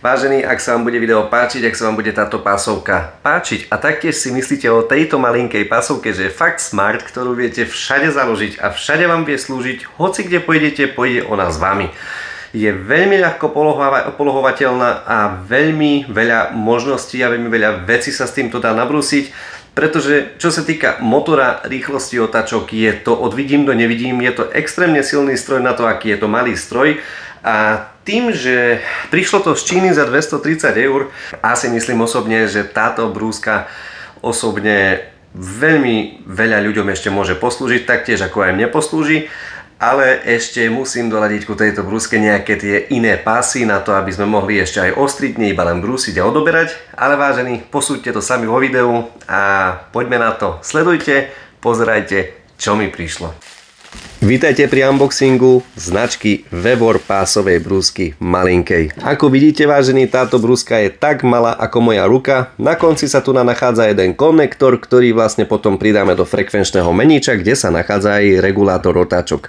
Vážení, ak sa vám bude video páčiť, ak sa vám bude táto pásovka páčiť a taktiež si myslíte o tejto malinkej pásovke, že je fakt smart, ktorú viete všade založiť a všade vám vie slúžiť, hoci kde pôjdete, pôjde ona s vami. Je veľmi ľahko polohovateľná a veľmi veľa možností a veľmi veľa vecí sa s týmto dá nabrúsiť, pretože čo sa týka motora, rýchlosti otáčok, je to od vidím do nevidím, je to extrémne silný stroj na to, aký je to malý stroj. A tým, že prišlo to z Číny za 230 €, asi myslím osobne, že táto brúska osobne veľmi veľa ľuďom ešte môže poslúžiť, taktiež ako aj mne poslúži. Ale ešte musím doladiť ku tejto brúske nejaké tie iné pásy na to, aby sme mohli ešte aj ostriť, nie iba len brúsiť a odoberať. Ale vážení, posúďte to sami vo videu a poďme na to. Sledujte, pozerajte, čo mi prišlo. Vítajte pri unboxingu značky Vevor pásovej brúsky malinkej. Ako vidíte, vážení, táto brúska je tak malá ako moja ruka. Na konci sa tu nachádza jeden konektor, ktorý vlastne potom pridáme do frekvenčného meniča, kde sa nachádza aj regulátor otáčok.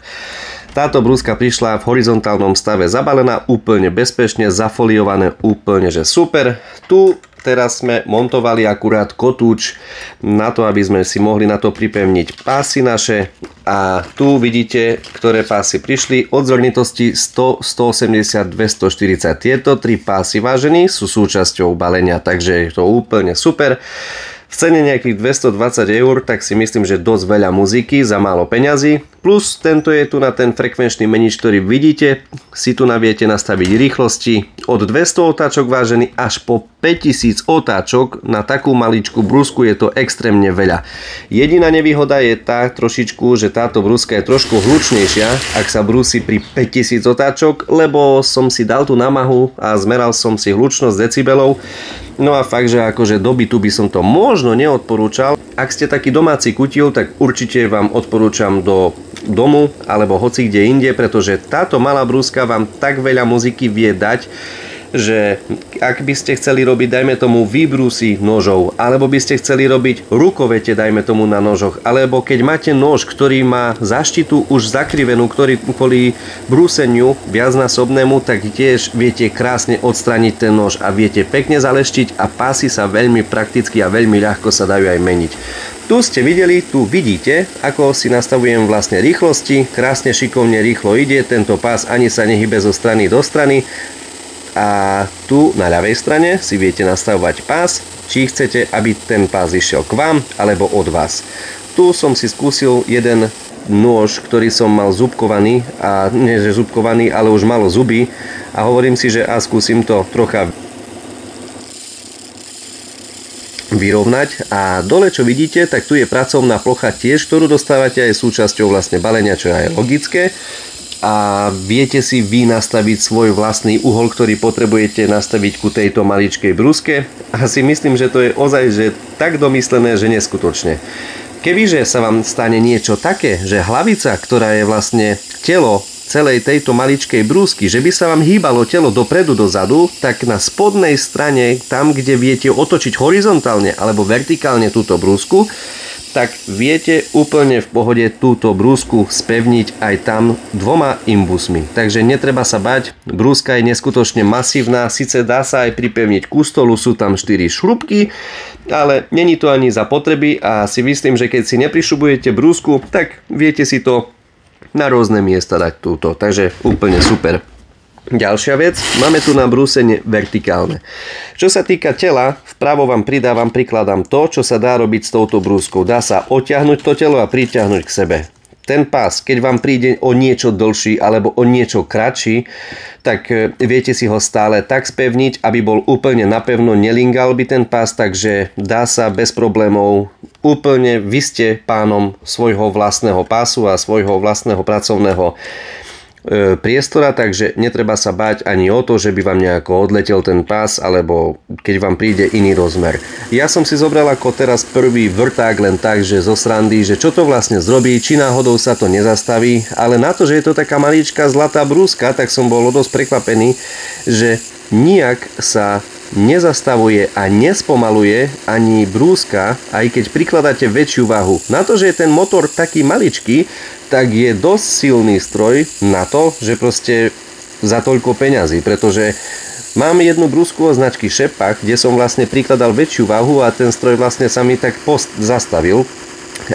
Táto brúska prišla v horizontálnom stave zabalená, úplne bezpečne, zafoliované, úplne že super. Tu teraz sme montovali akurát kotúč na to, aby sme si mohli na to pripevniť pásy naše. A tu vidíte, ktoré pásy prišli od zrnitosti 100, 180, 240. Tieto tri pásy, vážení, sú súčasťou balenia, takže je to úplne super. V cene nejakých 220 €, tak si myslím, že dosť veľa muziky za málo peňazí. Plus tento je tu na ten frekvenčný menič, ktorý vidíte. Si tu viete nastaviť rýchlosti od 200 otáčok, vážený, až po 5000 otáčok. Na takú maličkú brúsku je to extrémne veľa. Jediná nevýhoda je tá trošičku, že táto brúska je trošku hlučnejšia, ak sa brúsi pri 5000 otáčok, lebo som si dal tú námahu a zmeral som si hlučnosť decibelov. No a fakt, že akože do bytu by som to možno neodporúčal. Ak ste taký domáci kutil, tak určite vám odporúčam do domu alebo hoci kde inde, pretože táto malá brúska vám tak veľa muziky vie dať, že ak by ste chceli robiť, dajme tomu, výbrusy nožov, alebo by ste chceli robiť rukovete, dajme tomu, na nožoch, alebo keď máte nož, ktorý má zaštitu už zakrivenú, ktorý kvôli brúseniu viacnásobnému, tak tiež viete krásne odstraniť ten nož a viete pekne zaleštiť a pásy sa veľmi prakticky a veľmi ľahko sa dajú aj meniť. Tu ste videli, tu vidíte, ako si nastavujem vlastne rýchlosti, krásne šikovne rýchlo ide, tento pás ani sa nehybe zo strany do strany. A tu na ľavej strane si viete nastavovať pás, či chcete, aby ten pás išiel k vám alebo od vás. Tu som si skúsil jeden nôž, ktorý som mal zúbkovaný, a nie že zúbkovaný, ale už malo zuby, a hovorím si, že skúsim to trocha vyrovnať. A dole, čo vidíte, tak tu je pracovná plocha tiež, ktorú dostávate aj súčasťou vlastne balenia, čo je aj logické. A viete si vy nastaviť svoj vlastný uhol, ktorý potrebujete nastaviť ku tejto maličkej brúske. A si myslím, že to je ozaj že tak domyslené, že neskutočne. Kebyže sa vám stane niečo také, že hlavica, ktorá je vlastne telo celej tejto maličkej brúsky, že by sa vám hýbalo telo dopredu, dozadu, tak na spodnej strane, tam kde viete otočiť horizontálne alebo vertikálne túto brúsku, tak viete úplne v pohode túto brúsku spevniť aj tam dvoma imbusmi. Takže netreba sa bať, brúska je neskutočne masívna, síce dá sa aj pripevniť ku stolu, sú tam 4 šrubky, ale není to ani za potreby a si myslím, že keď si neprišubujete brúsku, tak viete si to na rôzne miesta dať túto, takže úplne super. Ďalšia vec, máme tu na brúsenie vertikálne. Čo sa týka tela, vpravo vám prikladám to, čo sa dá robiť s touto brúskou. Dá sa odtiahnuť to telo a pritiahnuť k sebe. Ten pás, keď vám príde o niečo dlhší alebo o niečo kratší, tak viete si ho stále tak spevniť, aby bol úplne napevno, nelingal by ten pás, takže dá sa bez problémov. Úplne vy ste pánom svojho vlastného pásu a svojho vlastného pracovného priestora, takže netreba sa báť ani o to, že by vám nejako odletel ten pás, alebo keď vám príde iný rozmer. Ja som si zobral ako teraz prvý vrták len tak, že zo srandy, že čo to vlastne zrobí, či náhodou sa to nezastaví, ale na to, že je to taká maličká zlatá brúska, tak som bol dosť prekvapený, že nijak sa nezastavuje a nespomaluje ani brúska, aj keď prikladáte väčšiu váhu. Na to, že je ten motor taký maličký, tak je dosť silný stroj na to, že proste za toľko peňazí, pretože Mám jednu brúsku od značky Shepak, kde som vlastne prikladal väčšiu váhu a ten stroj vlastne sa mi tak zastavil.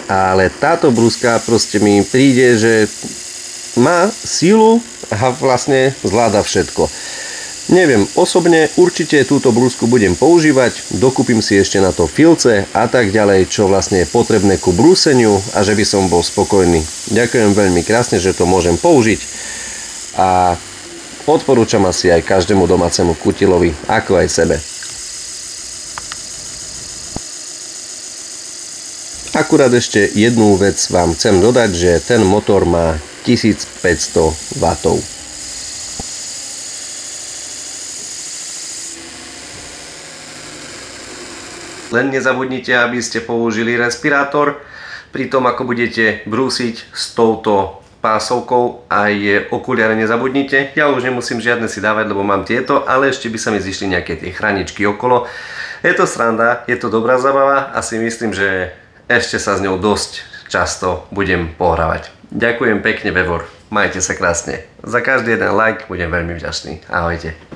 Ale táto brúska proste mi príde, že má sílu a vlastne zvláda všetko. Neviem, osobne určite túto brúsku budem používať, dokúpim si ešte na to filce a tak ďalej, čo vlastne je potrebné ku brúseniu a že by som bol spokojný. Ďakujem veľmi krásne, že to môžem použiť a odporúčam asi aj každému domácemu kutilovi, ako aj sebe. Akurát ešte jednu vec vám chcem dodať, že ten motor má 1500 W. Len nezabudnite, aby ste použili respirátor pri tom, ako budete brúsiť s touto pásovkou, aj okuliare nezabudnite. Ja už nemusím žiadne si dávať, lebo mám tieto, ale ešte by sa mi zišli nejaké tie chráničky okolo. Je to sranda, je to dobrá zabava a si myslím, že ešte sa s ňou dosť často budem pohrávať. Ďakujem pekne, Vevor. Majte sa krásne. Za každý jeden like budem veľmi vďačný. Ahojte.